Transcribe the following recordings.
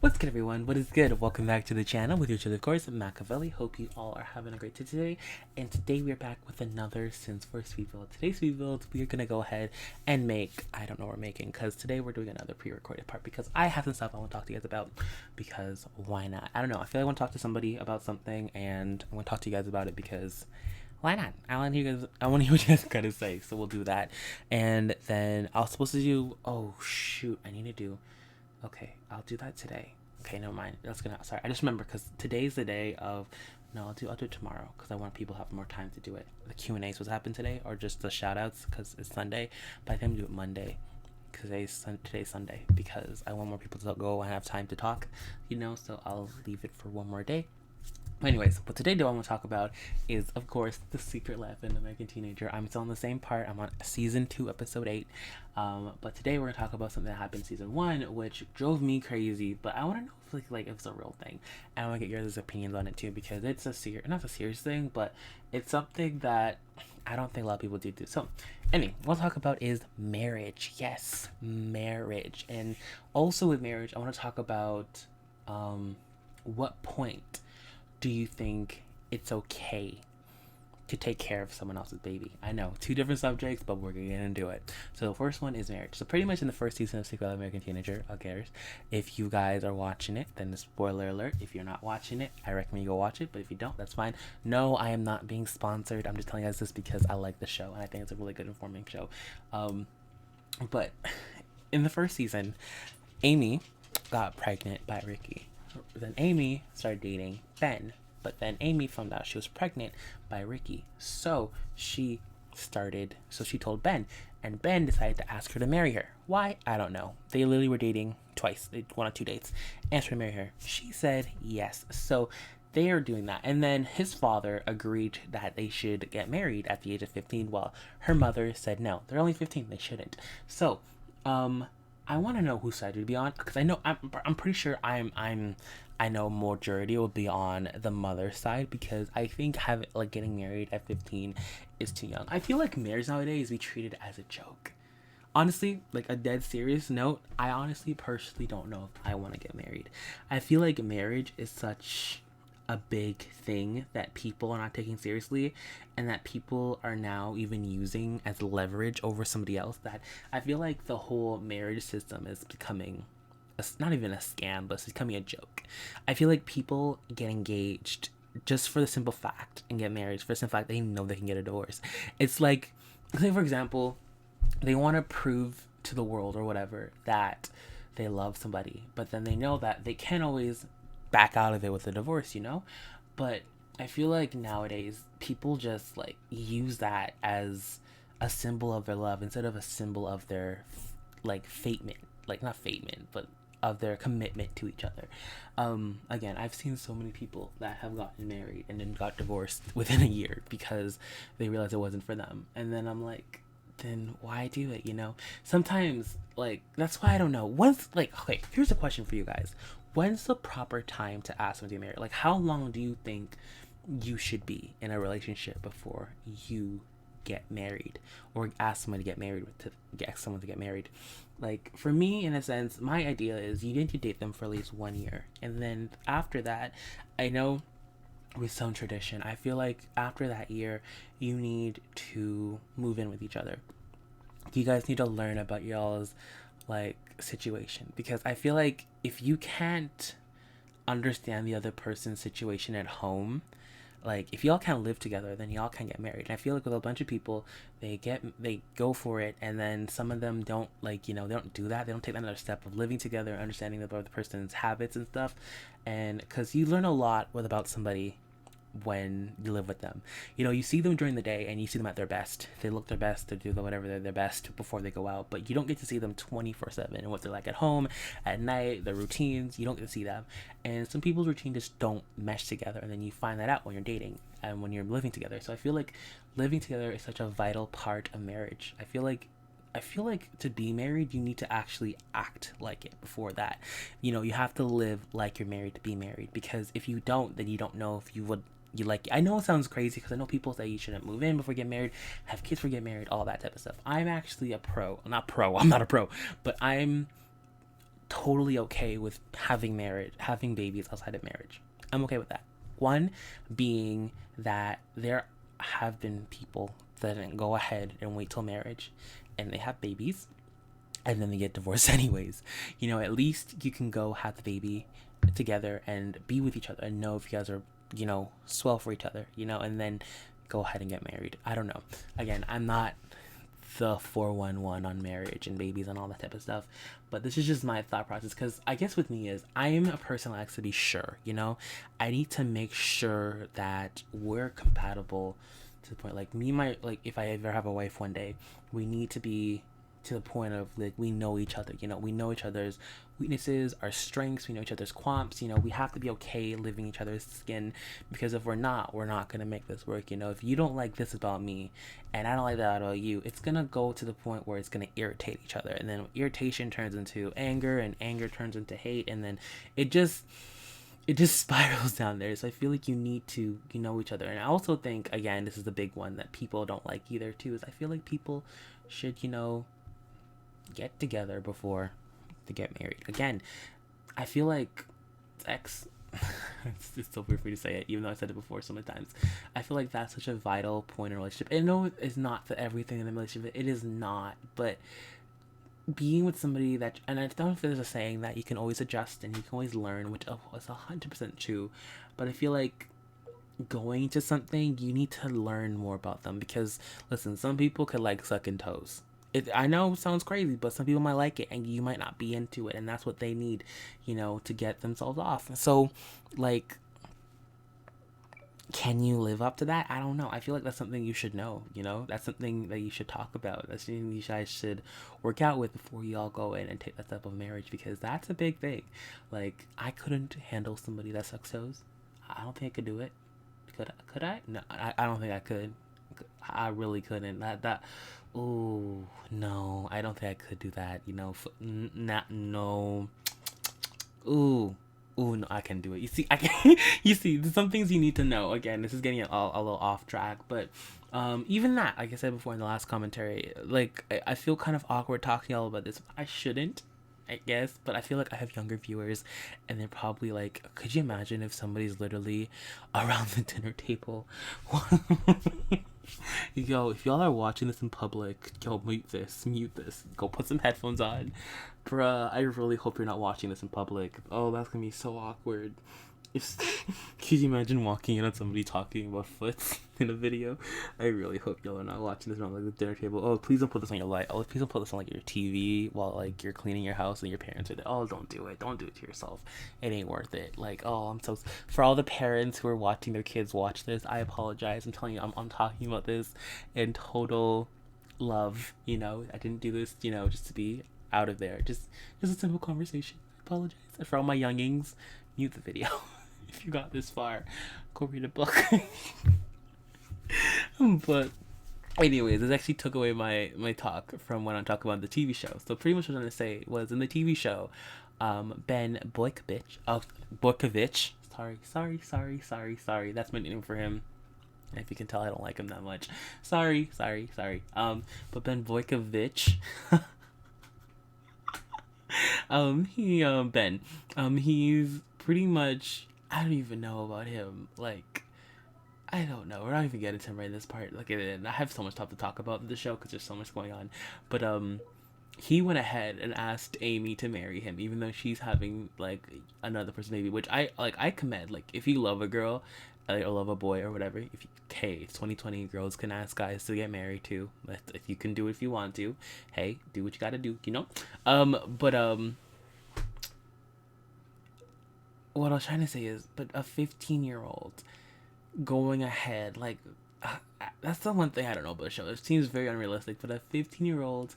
What's good, everyone? What is good? Welcome back to the channel with your truth, of course, Machiavelli. Hope you all are having a great day today. And today we're back with another Sims 4 speed build. Today's speed build, we are going to go ahead and make, I don't know what we're making, because today we're doing another pre-recorded part because I have some stuff I want to talk to you guys about, because why not? I don't know. I feel like I want to talk to somebody about something, and I want to talk to you guys about it because why not? I want to hear what you guys got to say, so we'll do that. And then I was supposed to do, oh shoot, I need to do, okay, I'll do that today. Okay, never mind. Sorry, I just remember because today's the day of. No, I'll do it tomorrow because I want people to have more time to do it. The Q&A's was happen today, or just the shout outs because it's Sunday. But I think I'm do it Monday because today's Sunday because I want more people to go and have time to talk. So I'll leave it for one more day. Anyways, but today what I want to talk about is, of course, The Secret Life of an American Teenager. I'm still on the same part. I'm on season 2, episode 8. But today we're going to talk about something that happened in season 1, which drove me crazy. But I want to know if it's a real thing. And I want to get your guys' opinions on it too, because it's not a serious thing, but it's something that I don't think a lot of people do. So, anyway, what I'll talk about is marriage. Yes, marriage. And also with marriage, I want to talk about what point do you think it's okay to take care of someone else's baby? I know, 2 different subjects, but we're gonna do it. So the first one is marriage. So pretty much in the first season of Secret Life of an American Teenager, okay, if you guys are watching it, then spoiler alert. If you're not watching it, I recommend you go watch it, but if you don't, that's fine. No, I am not being sponsored. I'm just telling you guys this because I like the show, and I think it's a really good informing show. But in the first season, Amy got pregnant by Ricky. Then Amy started dating Ben, but then Amy found out she was pregnant by Ricky. So she told Ben, and Ben decided to ask her to marry her. Why? I don't know. They literally were dating twice. They went on 2 dates. Asked her to marry her. She said yes. So they are doing that. And then his father agreed that they should get married at the age of 15, while her mother said no. They're only 15. They shouldn't. So, I want to know whose side to be on, because I know I'm pretty sure I know majority will be on the mother's side, because I think getting married at 15 is too young. I feel like marriage nowadays we treat it as a joke. Honestly, like a dead serious note, I honestly personally don't know if I want to get married. I feel like marriage is such a big thing that people are not taking seriously, and that people are now even using as leverage over somebody else, that I feel like the whole marriage system is becoming not even a scam, but it's becoming a joke. I feel like people get engaged just for the simple fact and get married for the simple fact they know they can get a divorce. It's like, say for example, they want to prove to the world or whatever that they love somebody, but then they know that they can't always back out of it with a divorce, but I feel like nowadays people just use that as a symbol of their love instead of a symbol of their fatement, not fatement, but of their commitment to each other. Again, I've seen so many people that have gotten married and then got divorced within a year because they realized it wasn't for them. And then I'm like, then why do it? Sometimes that's why I don't know. Okay, here's a question for you guys. When's the proper time to ask someone to get married? How long do you think you should be in a relationship before you get married, or ask someone to get married, for me, in a sense, my idea is you need to date them for at least 1 year, and then after that, I know with some tradition, I feel like after that year you need to move in with each other. You guys need to learn about y'all's situation, because I feel like if you can't understand the other person's situation at home, if y'all can't live together, then y'all can't get married. And I feel like with a bunch of people, they go for it, and then some of them don't they don't do that. They don't take that another step of living together, understanding the other person's habits and stuff. And because you learn a lot about somebody when you live with them. You see them during the day and you see them at their best. They look their best, they do whatever they're their best before they go out, but you don't get to see them 24/7 and what they're like at home, at night, their routines. You don't get to see them. And some people's routine just don't mesh together, and then you find that out when you're dating and when you're living together. So I feel like living together is such a vital part of marriage. I feel like to be married, you need to actually act like it before that. You have to live like you're married to be married, because if you don't, then you don't know if you would I know it sounds crazy, because I know people say you shouldn't move in before you get married, have kids before you get married, all that type of stuff. I'm actually I'm not a pro, but I'm totally okay with having babies outside of marriage. I'm okay with that. One being that there have been people that go ahead and wait till marriage and they have babies and then they get divorced anyways. At least you can go have the baby together and be with each other and know if you guys are, swell for each other, and then go ahead and get married. I don't know. Again, I'm not the 411 on marriage and babies and all that type of stuff, but this is just my thought process, because I guess with me is I am a person that likes to be sure. I need to make sure that we're compatible to the point, like if I ever have a wife one day, we need to be to the point of like we know each other. We know each other's weaknesses, our strengths, we know each other's qualms. We have to be okay living each other's skin, because if we're not gonna make this work. If you don't like this about me and I don't like that about you, it's gonna go to the point where it's gonna irritate each other, and then irritation turns into anger, and anger turns into hate, and then it just spirals down there. So I feel like you need to know each other. And I also think, again, this is the big one that people don't like either too, is I feel like people should get together before they get married. Again, I feel like sex it's so weird for me to say it, even though I said it before so many times. I feel like that's such a vital point in a relationship. And no, it's not for everything in the relationship. It is not. But being with somebody that, and I don't know if there's a saying that you can always adjust and you can always learn, which is 100% true. But I feel like going to something, you need to learn more about them, because listen, some people could like sucking toes. I know it sounds crazy, but some people might like it and you might not be into it, and that's what they need, to get themselves off. So, like, can you live up to that? I don't know. I feel like that's something you should know, That's something that you should talk about. That's something you guys should work out with before you all go in and take that step of marriage, because that's a big thing. Like, I couldn't handle somebody that sucks toes. I don't think I could do it. Could I? No, I don't think I could. I really couldn't. Oh no, I don't think I could do that. No. Ooh, no, I can do it. You see, I can. You see, there's some things you need to know. Again, this is getting a little off track, but even that, like I said before in the last commentary, like I feel kind of awkward talking to y'all about this. I shouldn't, I guess, but I feel like I have younger viewers, and they're probably like, could you imagine if somebody's literally around the dinner table? Yo, if y'all are watching this in public, yo, mute this. Go put some headphones on. Bruh, I really hope you're not watching this in public. Oh, that's gonna be so awkward. Could you imagine walking in on somebody talking about foots in a video? I really hope y'all are not watching this around like the dinner table. Oh, please don't put this on your light. Oh, please don't put this on like your TV while like you're cleaning your house and your parents are there. Oh, don't do it. Don't do it to yourself. It ain't worth it. Like, oh, I'm so for all the parents who are watching their kids watch this. I apologize. I'm telling you, I'm talking about this in total love. I didn't do this, just to be out of there. Just a simple conversation. I apologize. And for all my youngings, mute the video. If you got this far, go read a book. But anyways, this actually took away my talk from when I'm talking about the TV show. So pretty much what I'm going to say was, in the TV show, Ben Boykovich, sorry, that's my name for him. If you can tell, I don't like him that much. Sorry. But Ben Boykovich, he's pretty much, I don't even know about him. Like, I don't know. We're not even getting to him right in this part. Like, I have so much stuff to talk about in the show because there's so much going on. But he went ahead and asked Amy to marry him, even though she's having like another person baby. Which I commend. Like, if you love a girl, or love a boy, or whatever, it's 2020. Girls can ask guys to get married too. If you can do it if you want to, hey, do what you gotta do. What I was trying to say is, but a 15-year-old going ahead, like, that's the one thing I don't know about the show. It seems very unrealistic, but a 15-year-old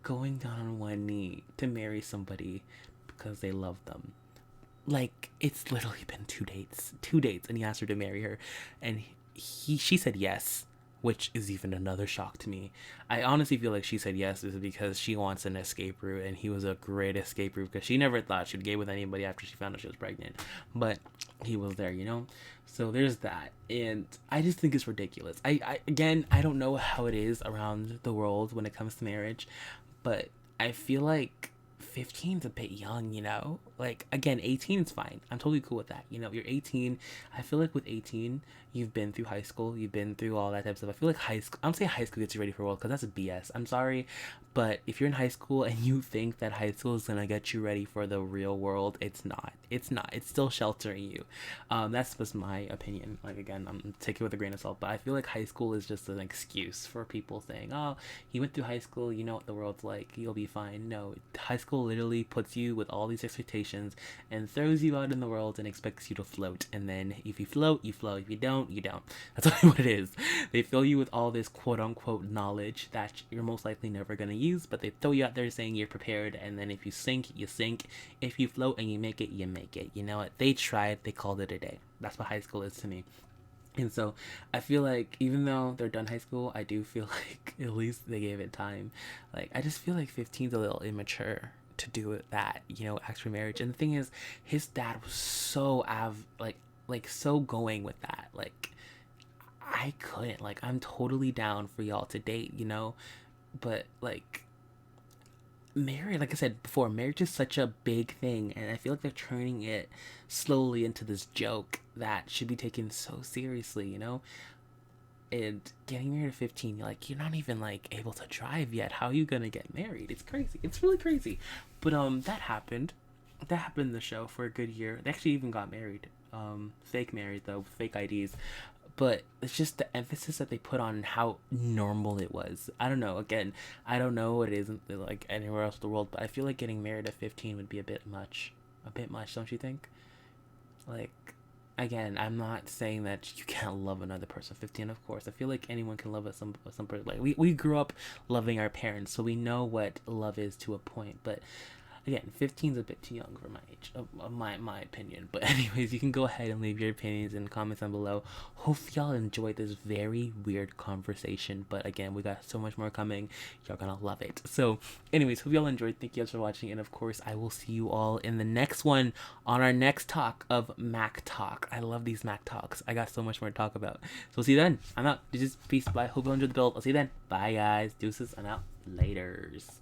going down on one knee to marry somebody because they love them. Like, it's literally been two dates, and he asked her to marry her, and she said yes, which is even another shock to me. I honestly feel like she said yes is because she wants an escape route, and he was a great escape route because she never thought she'd get with anybody after she found out she was pregnant, but he was there, So there's that, and I just think it's ridiculous. I don't know how it is around the world when it comes to marriage, but I feel like 15's a bit young, you know? Like, again, 18 is fine. I'm totally cool with that. You know, you're 18. I feel like with 18, you've been through high school, you've been through all that type of stuff. I feel like high school, I'm saying high school gets you ready for the world because that's a BS. I'm sorry, but if you're in high school and you think that high school is gonna get you ready for the real world, it's not. It's not. It's still sheltering you. That's just my opinion. Like, again, I'm taking it with a grain of salt, but I feel like high school is just an excuse for people saying, "Oh, he went through high school. You know what the world's like. You'll be fine." No, high school literally puts you with all these expectations and throws you out in the world and expects you to float. And then if you float, you float. If you don't, you don't. That's only what it is. They fill you with all this quote unquote knowledge that you're most likely never gonna use, but they throw you out there saying you're prepared. And then if you sink, you sink. If you float and you make it, you make it. You know what? They tried. They called it a day. That's what high school is to me. And so I feel like even though they're done high school, I do feel like at least they gave it time. Like, I just feel like 15's a little immature to do it that, you know, ask for marriage. And the thing is, his dad was so like so going with that. Like, I couldn't. Like, I'm totally down for y'all to date, you know? But like, marriage, like I said before, marriage is such a big thing, and I feel like they're turning it slowly into this joke that should be taken so seriously, you know? And getting married at 15, you're not even like able to drive yet. How are you gonna get married? It's crazy. It's really crazy. But that happened. That happened in the show for a good year. They actually even got married. Fake married though, fake IDs. But it's just the emphasis that they put on how normal it was. I don't know. Again, I don't know what it is like anywhere else in the world, but I feel like getting married at 15 would be a bit much. A bit much, don't you think? Like, again, I'm not saying that you can't love another person at 15, of course. I feel like anyone can love some person. Like, we grew up loving our parents, so we know what love is to a point. But again, 15's a bit too young for my age, my opinion. But anyways, you can go ahead and leave your opinions in the comments down below. Hope y'all enjoyed this very weird conversation. But again, we got so much more coming. Y'all gonna love it. So anyways, hope y'all enjoyed. Thank you guys for watching. And of course, I will see you all in the next one on our next talk of Mac Talk. I love these Mac Talks. I got so much more to talk about. So we'll see you then. I'm out. Just peace. Bye. Hope you enjoyed the build. I'll see you then. Bye, guys. Deuces. I'm out. Laters.